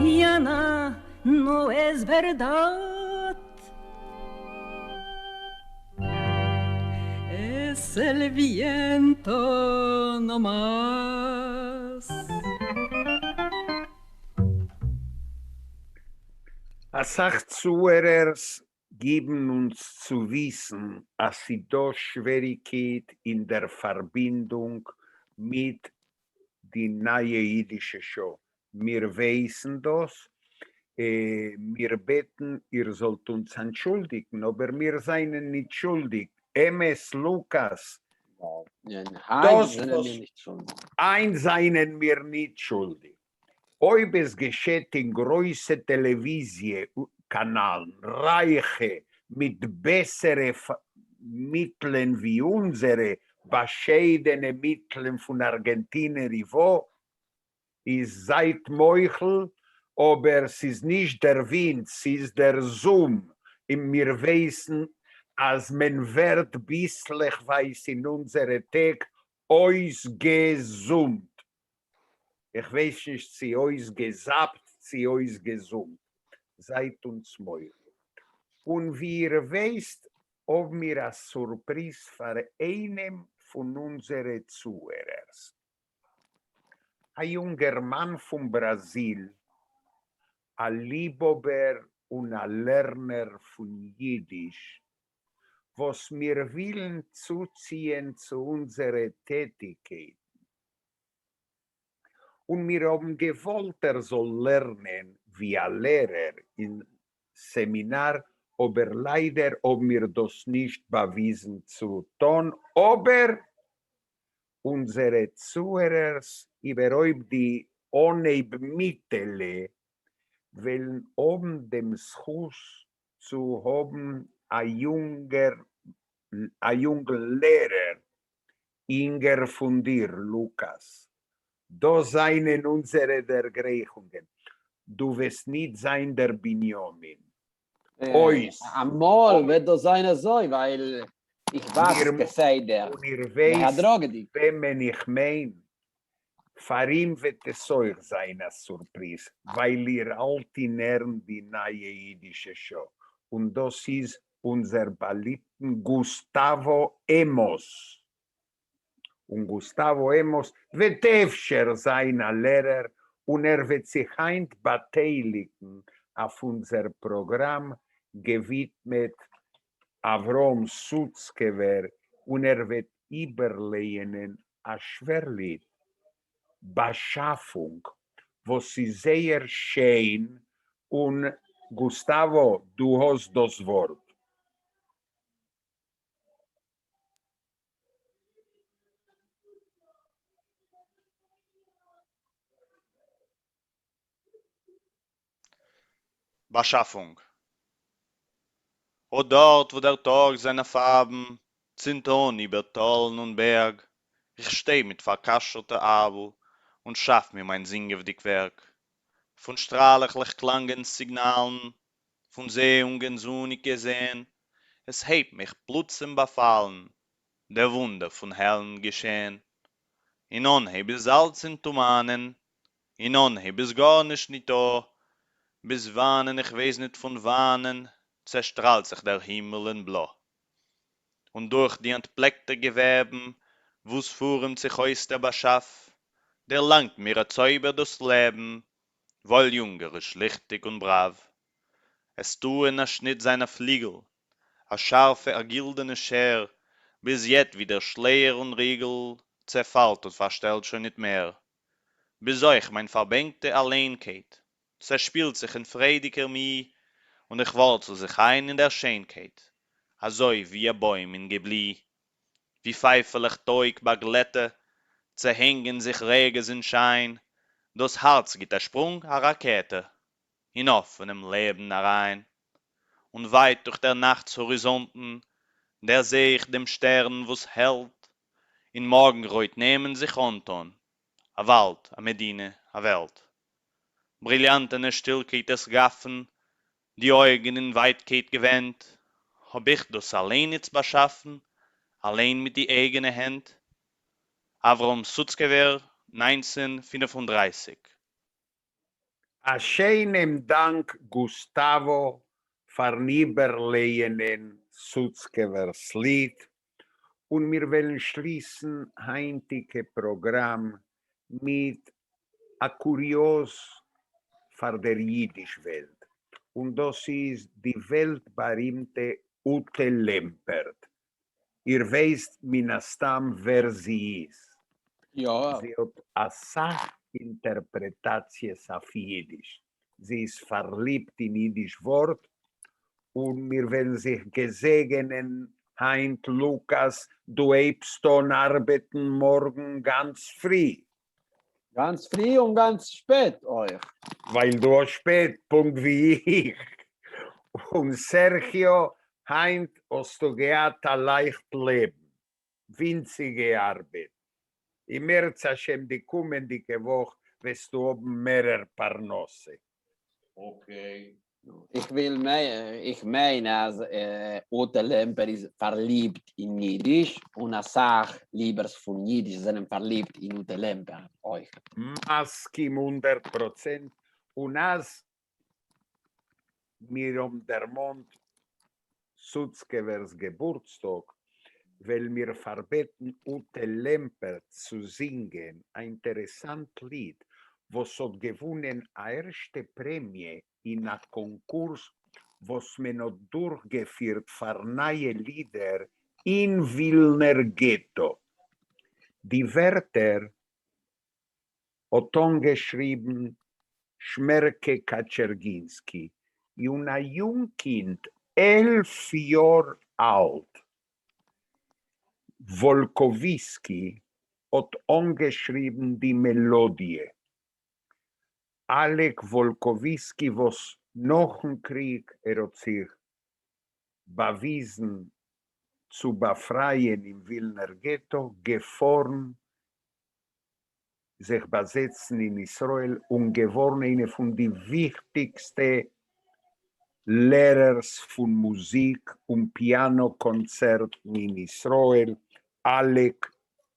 Diana, no es verdad, es el viento no más. Zuhörers geben uns zu wissen, dass sie doch Schwierigkeit in der Verbindung mit die neue jüdische Show. Wir wissen das, wir beten, ihr sollt uns entschuldigen, aber wir seien nicht schuldig. MS Lukas, Eins sind wir nicht schuldig. eins seien wir nicht schuldig. Ob es geschieht in große Televisie-Kanalen, reiche, mit besseren Mitteln wie unsere, bescheidene Mitteln von Argentinien, ist seit Meuchel, aber es ist nicht der Wind, es ist der Zoom. Und wir wissen, als man wird bisslich weiß in unsere Tag ausgezoomt. Ich weiß nicht, sie euch gesappt, sie euch gesummt. Seid uns Meuchel. Und wie ihr wisst, ob mir eine Surprise für einen von unseren Zuhörern. Hay un German von Brasil, a Liebober und a Lerner von Jiddisch, was mir willen zuziehen zu unserer Tätigkeit. Und mir haben gewollt, soll lernen wie ein Lehrer im Seminar, aber leider haben wir das nicht bewiesen zu tun, aber unsere Zuhörer überhaupt die ohne Mittel wollen oben dem Schuss zu haben, ein junger Lehrer, Inger von dir, Lukas. Da seien unsere Dergleichungen. Du wirst nicht sein der Binyamin. Ois. Amol wird das sein so, weil ich weiß, gesagt der. Und ihr Der hat wisst, Droge dich. wenn ich mein, für ihn wird es euch sein als Surprise, weil ihr alte Nerven die neue jüdische Show. Und das ist unser beliebten Gustavo Emos. Und Gustavo Emos wird öfter sein ein Lehrer und wird sich beteiligen auf unser Programm gewidmet Avrom Sutzkever und wird überlehnen a Schwerlied, Beschaffung, was sie sehr schön und Gustavo, du hast das Wort. Beschaffung. O dort, wo der Tag seine Farben Zinton über Tollen und Berg, ich steh mit verkascherter Abel und schaff mir mein singewdig Werk. Von strahllich klangen Signalen, von Sehungen sonnig gesehen, es hebt mich plötzlich befallen, der Wunder von hellen Geschehen. In heb es Salz in Tumanen, in heb es gar nicht da, bis wanen ich weiß nicht von wanen, zerstrahlt sich der Himmel in Blau. Und durch die entbleckte Geweben, wo's fuhren sich aus der Beschaff, der langt mir a Zäuber das Leben, wohl jünger ist lichtig und brav. Es tue a Schnitt seiner Fliegel, a scharfe, a gildene Scher, bis jet wie der Schleier und Riegel zerfällt und verstellt schon nicht mehr. Bis euch mein verbängte Alleinkeit, zerspielt sich in freudiger Mie, und ich wurzel sich ein in der Schönkeit, azoi wie a Bäum in Geblie. Wie pfeifelig Teug Baglette, zerhängen sich Reges in Schein, das Herz geht der Sprung a Rakete, in offenem Leben herein. Und weit durch der Nachtshorizonten, der seh ich dem Stern, wo's hält, in Morgenreut nehmen sich Anton, a Wald, a Medine, a Welt. Brillantene Stillkeit des Gaffen, die Augen in Weitkeit gewendet, hab ich das allein jetzt beschaffen, allein mit die eigene Hand. Avrom Sutzkever, 1935. A schönem Dank, Gustavo, vernieberlehenen Sutzkevers Lied. Und wir wollen schließen heutige Programm mit a Kurios für der jüdische Welt. Und das ist die weltberühmte Ute Lempert. Ihr wisst minastam, wer sie ist. Ja, Sie hat eine Sachinterpretation auf Jiddisch. Sie ist verliebt in Jiddisch Wort und wir werden sich gesegnen, Heint Lukas, du hebst dann arbeiten morgen ganz früh. ganz früh und ganz spät euch. Weil du hast spät, Punkt wie ich. Und Sergio, Heint, hast du gehabt ein leicht Leben. Winzige Arbeit. Im März, Hashem, die kommende Woche, wirst du oben mehrere Parnasse. Okay. Ich meine, als Ute Lemper ist verliebt in Jiddisch und als Sach Liebers von Jiddisch sind verliebt in Ute Lemper. Euch. Maskim 100%. Und als mir der Mond Sutzkevers Geburtstag, weil mir verbeten Ute Lempert zu singen, ein interessant Lied, was hat gewonnen a erste Prämie in a Konkurs, was man hat durchgeführt für neue Lieder in Wilner Ghetto. Die Wörter hat geschrieben Schmerke Kaczerginski. Und ein Jungkind, 11 Jahre alt, Wolkowski, hat angeschrieben die Melodie. Alek Wolkowski, was nach dem Krieg, hat sich bewiesen zu befreien im Wilner Ghetto, gefahren, sich besetzen in Israel und geworden eine von den wichtigsten Lehrers von Musik und Pianokonzerten in Israel, Alek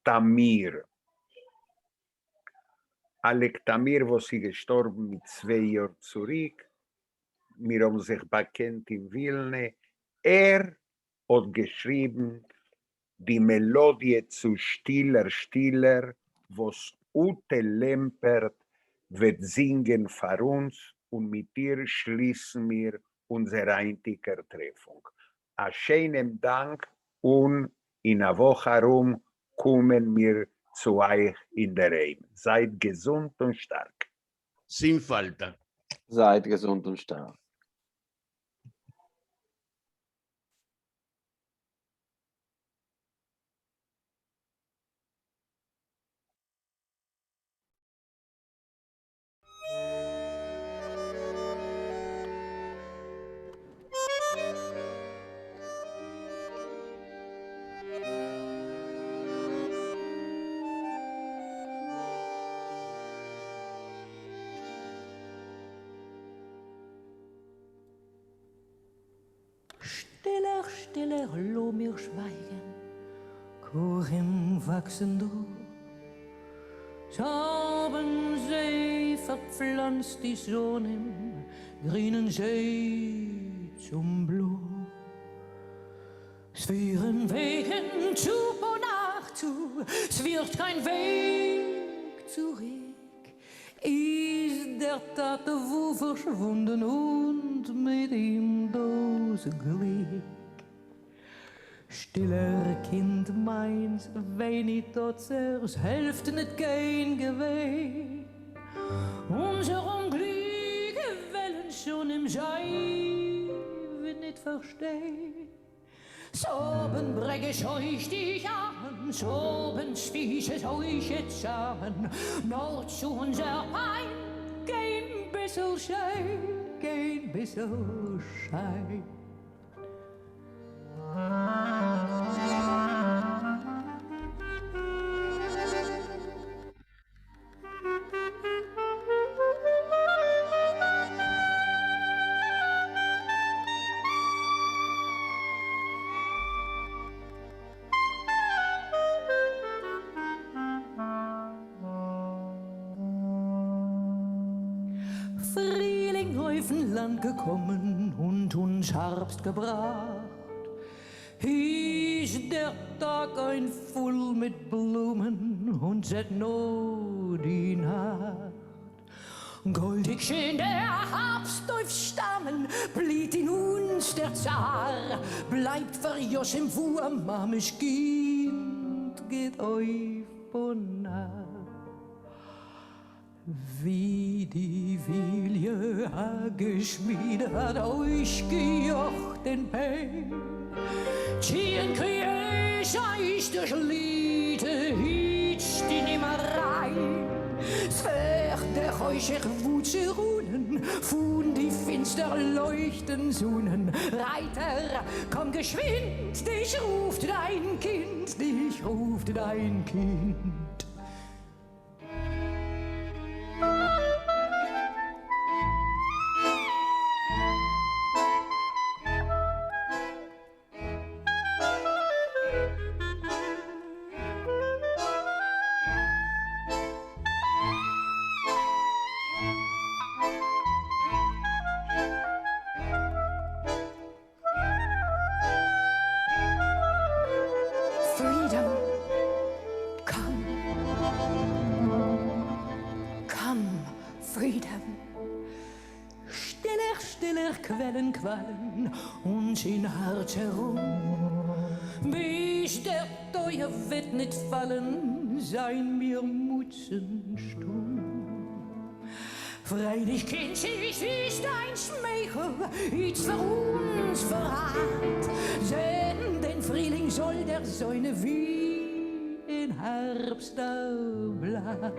Tamir. Alek Tamir, was sie gestorben mit 2 Jahren zurück. Wir haben sich bekannt in Wilne. Er hat geschrieben die Melodie zu Stiller, Stiller, was Ute Lempert wird singen für uns und mit ihr schließen wir unsere heutige Treffung. A schönen Dank und in einer Woche herum kommen wir zu euch in der Heim. Seid gesund und stark. Sin falta. Seid gesund und stark. Stiller, stiller, lo mir schweigen, Chorim wachsen du. Haben sie verpflanzt die Sonne im grünen See zum Blut. Es wären Wegen zu und nach zu, es wird kein Weg zurück. Ist der Tate wo verschwunden und mit ihm das Glück. Stiller Kind meins, wenig dort zers, Hälfte nicht kein Geweh. Unser Unglück wellen schon im Schein, wir nicht verstehen. Soben breg ich euch dich an, soben spieß ich euch jetzt an, nur zu unser Pein, kein bisschen Schein, kein bisschen Schein. Frühling auf'n Land gekommen und uns Herbst gebracht. Ist der Tag ein voll mit Blumen und seit nur die Nacht. Goldig schön der Herbst auf Stammen, blieb in uns der Zar, bleibt verjoss im Wurm, mamisch Kind, geht euch von nah. Wie die Vilje geschmiedet hat euch gejocht den Pein. Tien kriech euch durch Liede, hitsch die Nimmerei. Sverd euch Wut zu ruhen, von die finster leuchten Sonnen. Reiter, komm geschwind, dich ruft dein Kind, dich ruft dein Kind. Quellen quallen uns in Herz herum. Bis der Teuer wird nicht fallen, sein mir Mutzen stumm. Freilich Kind ist ein Schmeichel, ich für uns verrat. Denn den Frühling soll der Säune wie in Herbst Blatt.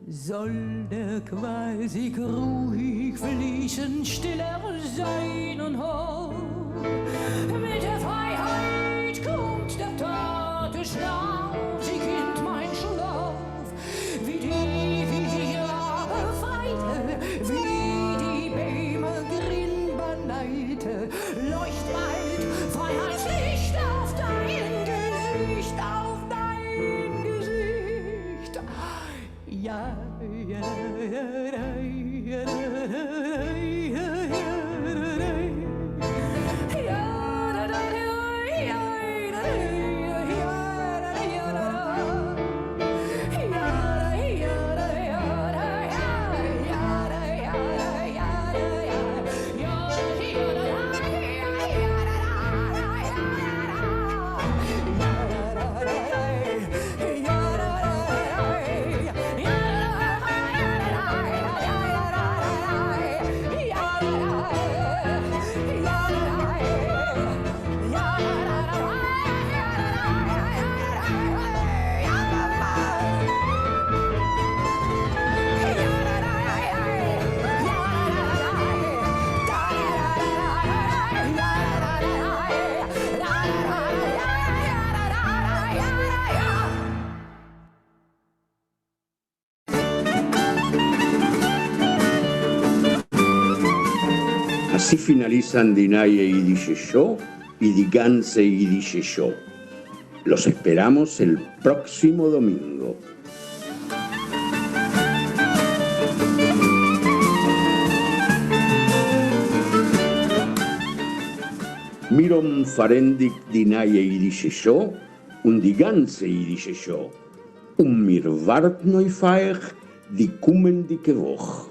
Soll der quasi ruhig fließen, stiller sein und hoch. Mit der Freiheit kommt der Tate Schlaf, sie kennt mein Schlaf, wie die Befreite, wie die Bäume grün beneite, leucht bald Freiheitslicht auf dein Gesicht, auf dein Gesicht. Ja, ja, ja, ja, Así finalizan Die Neue Jüdische Show y Die ganze Jüdische Show. Los esperamos el próximo domingo. Mirom Farendik Die Neue Jüdische Show und Die ganze Jüdische Show. Und mir wart neu feich die kommende Woche.